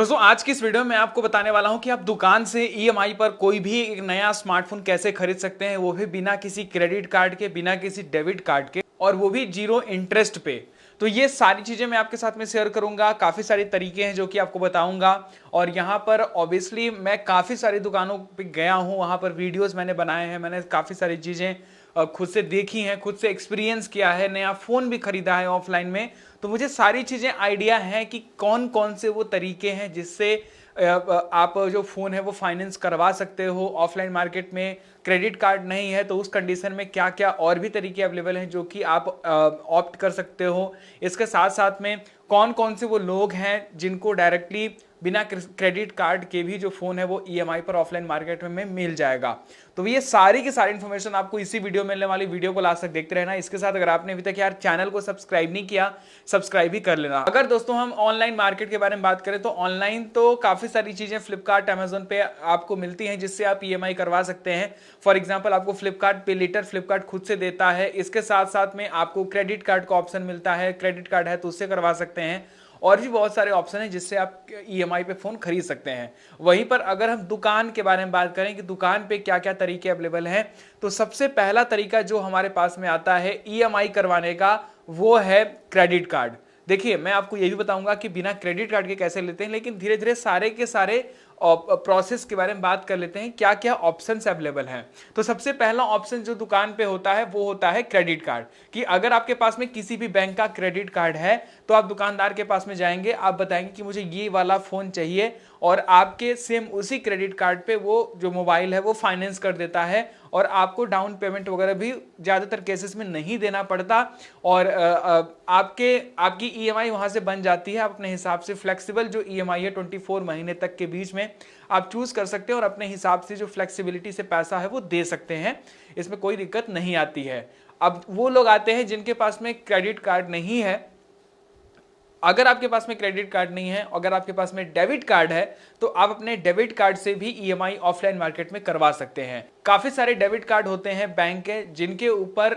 दोस्तों आज की इस वीडियो में मैं आपको बताने वाला हूं कि आप दुकान से ईएमआई पर कोई भी एक नया स्मार्टफोन कैसे खरीद सकते हैं, वो भी बिना किसी क्रेडिट कार्ड के, बिना किसी डेबिट कार्ड के, और वो भी जीरो इंटरेस्ट पे। तो ये सारी चीजें मैं आपके साथ में शेयर करूंगा। काफी सारे तरीके हैं जो कि आपको बताऊंगा, और यहाँ पर ऑब्वियसली मैं काफी सारी दुकानों पे गया हूँ, वहां पर वीडियोस मैंने बनाए हैं, मैंने काफी सारी चीजें खुद से देखी हैं, खुद से एक्सपीरियंस किया है, नया फोन भी खरीदा है ऑफलाइन में। तो मुझे सारी चीजें आइडिया है कि कौन कौन से वो तरीके हैं जिससे आप जो फोन है वो फाइनेंस करवा सकते हो। ऑफलाइन मार्केट में क्रेडिट कार्ड नहीं है तो उस कंडीशन में क्या क्या और भी तरीके अवेलेबल हैं जो कि आप ऑप्ट कर सकते हो। इसके साथ साथ में कौन कौन से वो लोग हैं जिनको डायरेक्टली बिना क्रेडिट कार्ड के भी जो फोन है वो ईएमआई पर ऑफलाइन मार्केट में मिल जाएगा। तो ये सारी की सारी इन्फॉर्मेशन आपको इसी वीडियो में मिलने वाली, वीडियो को लास्ट तक देखते रहना। इसके साथ अगर आपने अभी तक यार चैनल को सब्सक्राइब नहीं किया, सब्सक्राइब भी कर लेना। अगर दोस्तों हम ऑनलाइन मार्केट के बारे में बात करें तो ऑनलाइन तो काफी सारी चीजें फ्लिपकार्ट, अमेजोन पे आपको मिलती हैं जिससे आप ईएमआई करवा सकते हैं। फॉर एग्जांपल आपको फ्लिपकार्ट पे लेटर फ्लिपकार्ट खुद से देता है। इसके साथ साथ में आपको क्रेडिट कार्ड का ऑप्शन मिलता है, क्रेडिट कार्ड है तो उससे करवा सकते हैं। और भी बहुत सारे ऑप्शन हैं जिससे आप ईएमआई पे फोन खरीद सकते हैं। वहीं पर अगर हम दुकान के बारे में बात करें कि दुकान पे क्या क्या तरीके अवेलेबल हैं, तो सबसे पहला तरीका जो हमारे पास में आता है ईएमआई करवाने का वो है क्रेडिट कार्ड। देखिए मैं आपको ये भी बताऊंगा कि बिना क्रेडिट कार्ड के कैसे लेते हैं, लेकिन धीरे धीरे सारे के सारे प्रोसेस के बारे में बात कर लेते हैं, क्या क्या ऑप्शंस अवेलेबल हैं। तो सबसे पहला ऑप्शन जो दुकान पे होता है वो होता है क्रेडिट कार्ड। कि अगर आपके पास में किसी भी बैंक का क्रेडिट कार्ड है तो आप दुकानदार के पास में जाएंगे, आप बताएंगे कि मुझे ये वाला फोन चाहिए, और आपके सेम उसी क्रेडिट कार्ड पे वो जो मोबाइल है वो फाइनेंस कर देता है, और आपको डाउन पेमेंट वगैरह भी ज़्यादातर केसेस में नहीं देना पड़ता। और आपकी ईएमआई वहाँ से बन जाती है। आप अपने हिसाब से फ्लेक्सिबल जो ईएमआई है 24 महीने तक के बीच में आप चूज कर सकते हैं, और अपने हिसाब से जो फ्लेक्सिबिलिटी से पैसा है वो दे सकते हैं। इसमें कोई दिक्कत नहीं आती है। अब वो लोग आते हैं जिनके पास में क्रेडिट कार्ड नहीं है। अगर आपके पास में क्रेडिट कार्ड नहीं है, अगर आपके पास में डेबिट कार्ड है, तो आप अपने डेबिट कार्ड से भी ईएमआई ऑफलाइन मार्केट में करवा सकते हैं। काफी सारे डेबिट कार्ड होते हैं बैंक के जिनके ऊपर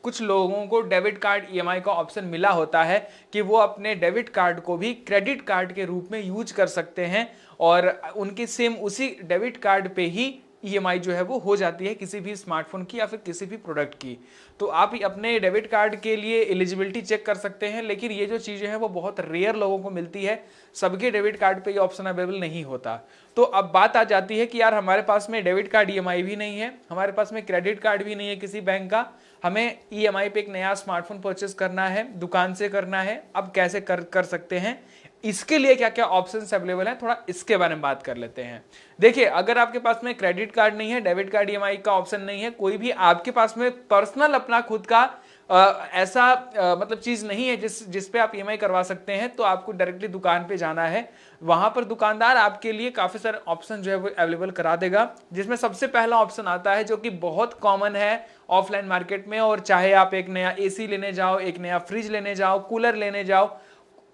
कुछ लोगों को डेबिट कार्ड ईएमआई का ऑप्शन मिला होता है कि वो अपने डेबिट कार्ड को भी क्रेडिट कार्ड के रूप में यूज कर सकते हैं, और उनकी सेम उसी डेबिट कार्ड पे ही ईएमआई जो है वो हो जाती है किसी भी स्मार्टफोन की या फिर किसी भी प्रोडक्ट की। तो आप अपने डेबिट कार्ड के लिए एलिजिबिलिटी चेक कर सकते हैं, लेकिन ये जो चीज़ें हैं वो बहुत रेयर लोगों को मिलती है। सबके डेबिट कार्ड पे ये ऑप्शन अवेलेबल नहीं होता। तो अब बात आ जाती है कि यार हमारे पास में डेबिट कार्ड ईएमआई भी नहीं है, हमारे पास में क्रेडिट कार्ड भी नहीं है किसी बैंक का, हमें ईएमआई पे एक नया स्मार्टफोन परचेस करना है, दुकान से करना है। अब कैसे कर सकते हैं, इसके लिए क्या क्या ऑप्शंस अवेलेबल हैं, थोड़ा इसके बारे में बात कर लेते हैं। देखिए अगर आपके पास में क्रेडिट कार्ड नहीं है, डेबिट कार्ड ईएमआई का ऑप्शन नहीं है, कोई भी आपके पास में पर्सनल अपना खुद का ऐसा मतलब चीज नहीं है जिस पे आप ईएमआई करवा सकते हैं, तो आपको डायरेक्टली दुकान पे जाना है। वहां पर दुकानदार आपके लिए काफी सारे ऑप्शन जो है वो अवेलेबल करा देगा, जिसमें सबसे पहला ऑप्शन आता है जो कि बहुत कॉमन है ऑफलाइन मार्केट में। और चाहे आप एक नया एसी लेने जाओ, एक नया फ्रिज लेने जाओ, कूलर लेने जाओ,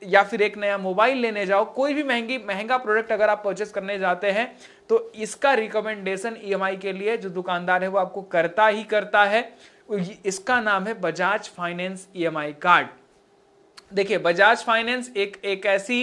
या फिर एक नया मोबाइल लेने जाओ, कोई भी महंगा प्रोडक्ट अगर आप परचेस करने जाते हैं, तो इसका रिकमेंडेशन ईएमआई के लिए जो दुकानदार है वो आपको करता ही करता है। इसका नाम है बजाज फाइनेंस ईएमआई कार्ड। देखिए बजाज फाइनेंस एक ऐसी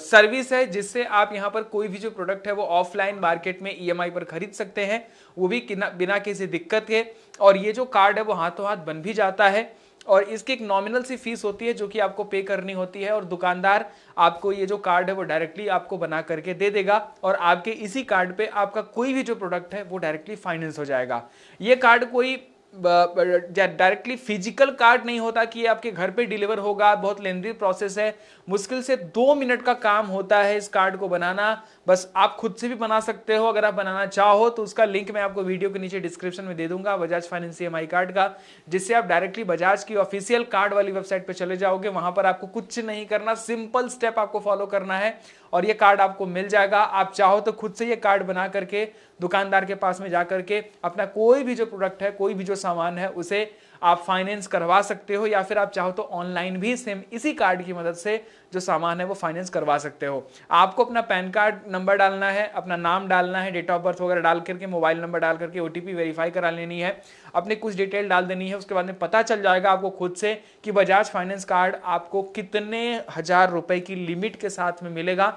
सर्विस है जिससे आप यहां पर कोई भी जो प्रोडक्ट है वो ऑफलाइन मार्केट में ईएमआई पर खरीद सकते हैं, वो भी बिना किसी दिक्कत के। और ये जो कार्ड है वो हाथों हाथ बन भी जाता है, और इसकी एक नॉमिनल सी फीस होती है जो कि आपको पे करनी होती है, और दुकानदार आपको ये जो कार्ड है वो डायरेक्टली आपको बना करके दे देगा, और आपके इसी कार्ड पे आपका कोई भी जो प्रोडक्ट है वो डायरेक्टली फाइनेंस हो जाएगा। ये कार्ड कोई डायरेक्टली फिजिकल कार्ड नहीं होता कि आपके घर पे डिलीवर होगा, बहुत लेंथी प्रोसेस है, मुश्किल से 2 मिनट का काम होता है इस कार्ड को बनाना। बस आप खुद से भी बना सकते हो, अगर आप बनाना चाहो तो उसका लिंक मैं आपको वीडियो के नीचे डिस्क्रिप्शन में दे दूंगा, बजाज फाइनेंस ईएमआई कार्ड का, जिससे आप डायरेक्टली बजाज की ऑफिशियल कार्ड वाली वेबसाइट पे चले जाओगे। वहां पर आपको कुछ नहीं करना, सिंपल स्टेप आपको फॉलो करना है और ये कार्ड आपको मिल जाएगा। आप चाहो तो खुद से ये कार्ड बना करके दुकानदार के पास में जाकर के अपना कोई भी जो प्रोडक्ट है, कोई भी जो सामान है, उसे आप फाइनेंस करवा सकते हो, या फिर आप चाहो तो ऑनलाइन भी सेम इसी कार्ड की मदद से जो सामान है वो फाइनेंस करवा सकते हो। आपको अपना पैन कार्ड नंबर डालना है, अपना नाम डालना है, डेट ऑफ बर्थ वगैरह डाल करके, मोबाइल नंबर डाल करके ओटीपी वेरीफाई करा लेनी है, अपने कुछ डिटेल डाल देनी है। उसके बाद में पता चल जाएगा आपको खुद से कि बजाज फाइनेंस कार्ड आपको कितने हजार रुपए की लिमिट के साथ में मिलेगा।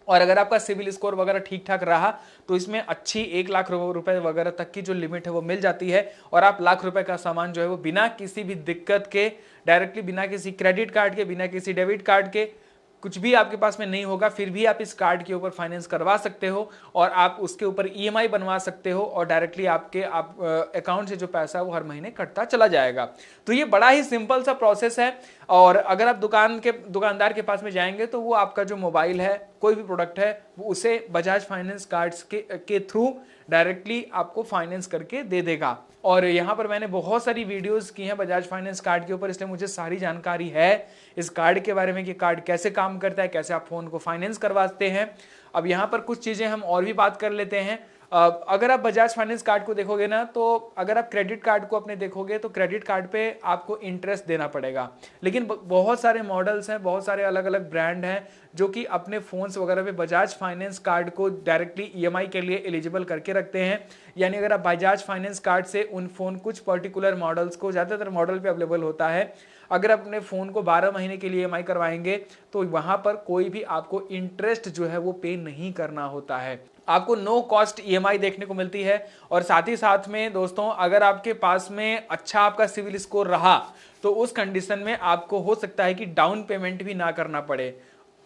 और अगर आपका सिविल स्कोर वगैरह ठीक ठाक रहा तो इसमें अच्छी 1 लाख रुपए वगैरह तक की जो लिमिट है वो मिल जाती है, और आप लाख रुपए का सामान जो है वो बिना किसी भी दिक्कत के, डायरेक्टली बिना किसी क्रेडिट कार्ड के, बिना किसी डेबिट कार्ड के, कुछ भी आपके पास में नहीं होगा, फिर भी आप इस कार्ड के ऊपर फाइनेंस करवा सकते हो और आप उसके ऊपर ईएमआई बनवा सकते हो, और डायरेक्टली आपके अकाउंट से जो पैसा है वो हर महीने कटता चला जाएगा। तो ये बड़ा ही सिंपल सा प्रोसेस है। और अगर आप दुकानदार के पास में जाएंगे तो वो आपका जो मोबाइल है, कोई भी प्रोडक्ट है, वो उसे बजाज फाइनेंस कार्ड्स के थ्रू डायरेक्टली आपको फाइनेंस करके दे देगा। और यहाँ पर मैंने बहुत सारी वीडियोस की हैं बजाज फाइनेंस कार्ड के ऊपर, इसलिए मुझे सारी जानकारी है इस कार्ड के बारे में कि कार्ड कैसे काम करता है, कैसे आप फोन को फाइनेंस करवाते हैं। अब यहाँ पर कुछ चीजें हम और भी बात कर लेते हैं। अगर आप बजाज फाइनेंस कार्ड को देखोगे ना, तो अगर आप क्रेडिट कार्ड को अपने देखोगे तो क्रेडिट कार्ड पे आपको इंटरेस्ट देना पड़ेगा, लेकिन बहुत सारे मॉडल्स हैं, बहुत सारे अलग अलग ब्रांड हैं जो कि अपने फोन्स वगैरह पे बजाज फाइनेंस कार्ड को डायरेक्टली ईएमआई के लिए एलिजिबल करके रखते हैं। यानी अगर आप बजाज फाइनेंस कार्ड से उन फोन, कुछ पर्टिकुलर मॉडल्स को, ज़्यादातर मॉडल पे अवेलेबल होता है, अगर आप अपने फ़ोन को 12 महीने के लिए ईएमआई करवाएंगे तो वहाँ पर कोई भी आपको इंटरेस्ट जो है वो पे नहीं करना होता है, आपको नो कॉस्ट ईएमआई देखने को मिलती है। और साथ ही साथ में दोस्तों, अगर आपके पास में अच्छा आपका सिविल स्कोर रहा तो उस कंडीशन में आपको हो सकता है कि डाउन पेमेंट भी ना करना पड़े।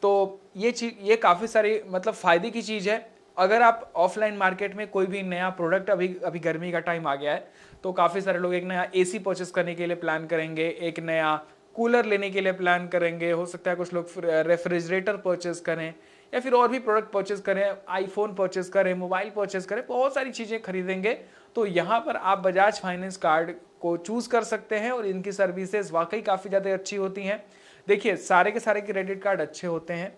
तो ये काफ़ी सारी मतलब फ़ायदे की चीज़ है। अगर आप ऑफलाइन मार्केट में कोई भी नया प्रोडक्ट, अभी गर्मी का टाइम आ गया है तो काफ़ी सारे लोग एक नया एसी परचेस करने के लिए प्लान करेंगे, एक नया कूलर लेने के लिए प्लान करेंगे, हो सकता है कुछ लोग रेफ्रिजरेटर परचेस करें, या फिर और भी प्रोडक्ट परचेस करें, आईफोन परचेस करें, मोबाइल परचेस करें, बहुत सारी चीज़ें खरीदेंगे। तो यहाँ पर आप बजाज फाइनेंस कार्ड को चूज़ कर सकते हैं और इनकी सर्विसेज वाकई काफ़ी ज़्यादा अच्छी होती हैं। देखिए, सारे के सारे क्रेडिट कार्ड अच्छे होते हैं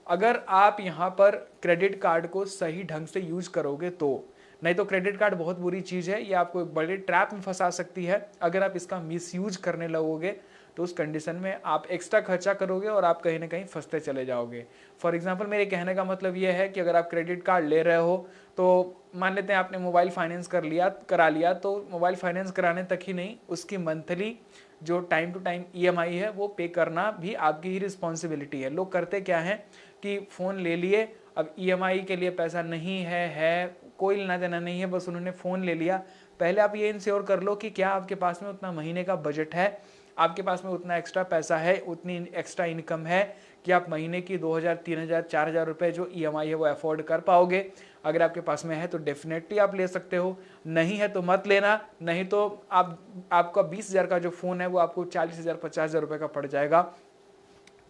अगर आप यहाँ पर क्रेडिट कार्ड को सही ढंग से यूज करोगे तो, नहीं तो क्रेडिट कार्ड बहुत बुरी चीज़ है, ये आपको एक बड़े ट्रैप में फंसा सकती है। अगर आप इसका मिसयूज करने लगोगे तो उस कंडीशन में आप एक्स्ट्रा खर्चा करोगे और आप कहीं ना कहीं फंसते चले जाओगे। फॉर एग्जांपल, मेरे कहने का मतलब ये है कि अगर आप क्रेडिट कार्ड ले रहे हो तो मान लेते हैं आपने मोबाइल फाइनेंस करा लिया, तो मोबाइल फाइनेंस कराने तक ही नहीं, उसकी मंथली जो टाइम टू टाइम ईएमआई है वो पे करना भी आपकी ही रिस्पॉन्सिबिलिटी है। लोग करते क्या हैं कि फ़ोन ले लिए, अब ईएमआई के लिए पैसा नहीं है, कोई लेना देना नहीं है, बस उन्होंने फ़ोन ले लिया। पहले आप ये इंश्योर कर लो कि क्या आपके पास में उतना महीने का बजट है, आपके पास में उतना एक्स्ट्रा पैसा है, उतनी एक्स्ट्रा इनकम है कि आप महीने की 2000, 3000, 4000 रुपये जो ईएमआई है वो अफोर्ड कर पाओगे। अगर आपके पास में है तो डेफिनेटली आप ले सकते हो, नहीं है तो मत लेना। नहीं तो आपका 20,000 का जो फ़ोन है वो आपको 40,000, 50,000 रुपये का पड़ जाएगा।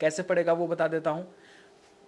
कैसे पड़ेगा वो बता देता हूँ।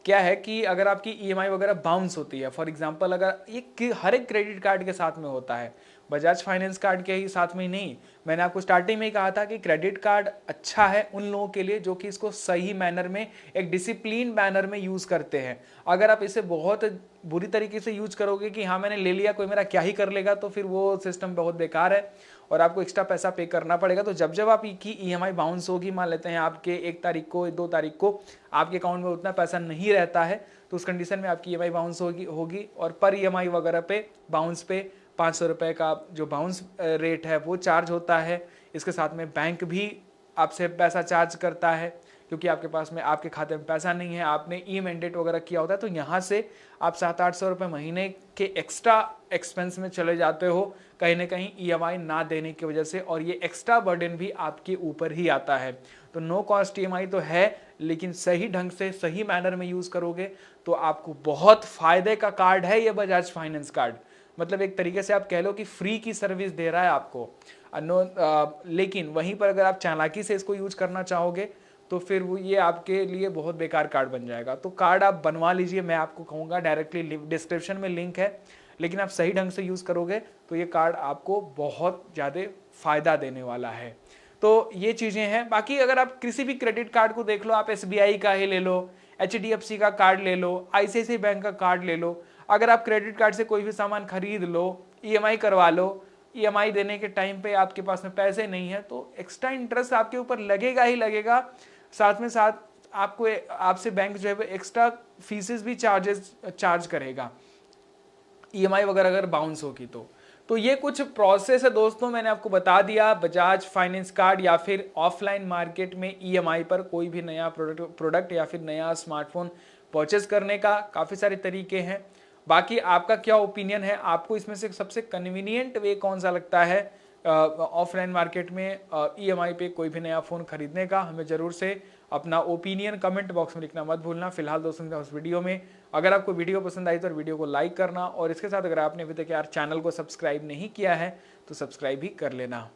क्या है कि अगर आपकी ईएमआई वगैरह बाउंस होती है, फॉर एग्जांपल अगर ये हर एक क्रेडिट कार्ड के साथ में होता है, बजाज फाइनेंस कार्ड के ही साथ में ही नहीं। मैंने आपको स्टार्टिंग में ही कहा था कि क्रेडिट कार्ड अच्छा है उन लोगों के लिए जो कि इसको सही मैनर में, एक डिसिप्लिन मैनर में यूज़ करते हैं। अगर आप इसे बहुत बुरी तरीके से यूज करोगे कि हाँ मैंने ले लिया, कोई मेरा क्या ही कर लेगा, तो फिर वो सिस्टम बहुत बेकार है और आपको एक्स्ट्रा पैसा पे करना पड़ेगा। तो जब आपकी ईएमआई बाउंस होगी, मान लेते हैं आपके 1 तारीख को, 2 तारीख को आपके अकाउंट में उतना पैसा नहीं रहता है, तो उस कंडीशन में आपकी ईएमआई बाउंस होगी और पर ईएमआई वगैरह पे बाउंस पे 500 रुपये का जो बाउंस रेट है वो चार्ज होता है। इसके साथ में बैंक भी आपसे पैसा चार्ज करता है क्योंकि आपके पास में, आपके खाते में पैसा नहीं है, आपने ई मैंडेट वगैरह किया होता है, तो यहाँ से आप 700-800 रुपये महीने के एक्स्ट्रा एक्सपेंस में चले जाते हो कहीं ना कहीं ईएमआई ना देने की वजह से, और ये एक्स्ट्रा बर्डन भी आपके ऊपर ही आता है। तो नो कॉस्ट ईएमआई तो है, लेकिन सही ढंग से सही मैनर में यूज़ करोगे तो आपको बहुत फ़ायदे का कार्ड है ये बजाज फाइनेंस कार्ड। मतलब एक तरीके से आप कह लो कि फ्री की सर्विस दे रहा है आपको। लेकिन वहीं पर अगर आप चालाकी से इसको यूज करना चाहोगे तो फिर वो ये आपके लिए बहुत बेकार कार्ड बन जाएगा। तो कार्ड आप बनवा लीजिए, मैं आपको कहूँगा डायरेक्टली डिस्क्रिप्शन में लिंक है, लेकिन आप सही ढंग से यूज़ करोगे तो ये कार्ड आपको बहुत ज़्यादा फ़ायदा देने वाला है। तो ये चीज़ें हैं। बाकी अगर आप किसी भी क्रेडिट कार्ड को देख लो, आप एसबीआई का ही ले लो, एचडीएफसी का कार्ड ले लो, आईसीआईसीआई बैंक का कार्ड ले लो, अगर आप क्रेडिट कार्ड से कोई भी सामान खरीद लो, ईएमआई करवा लो, ईएमआई देने के टाइम पे आपके पास में पैसे नहीं है तो एक्स्ट्रा इंटरेस्ट आपके ऊपर लगेगा ही लगेगा। साथ में साथ आपको आपसे बैंक जो है एक्स्ट्रा फीसेस भी चार्ज करेगा ईएमआई वगैरह अगर बाउंस होगी तो ये कुछ प्रोसेस है दोस्तों, मैंने आपको बता दिया। बजाज फाइनेंस कार्ड या फिर ऑफलाइन मार्केट में ईएमआई पर कोई भी नया प्रोडक्ट या फिर नया स्मार्टफोन परचेस करने का काफ़ी सारे तरीके हैं। बाकी आपका क्या ओपिनियन है, आपको इसमें से सबसे कन्वीनियंट वे कौन सा लगता है ऑफलाइन मार्केट में ईएमआई पे कोई भी नया फ़ोन खरीदने का? हमें ज़रूर से अपना ओपिनियन कमेंट बॉक्स में लिखना मत भूलना। फिलहाल दोस्तों उस वीडियो में अगर आपको वीडियो पसंद आई तो वीडियो को लाइक करना, और इसके साथ अगर आपने अभी तक यार चैनल को सब्सक्राइब नहीं किया है तो सब्सक्राइब भी कर लेना।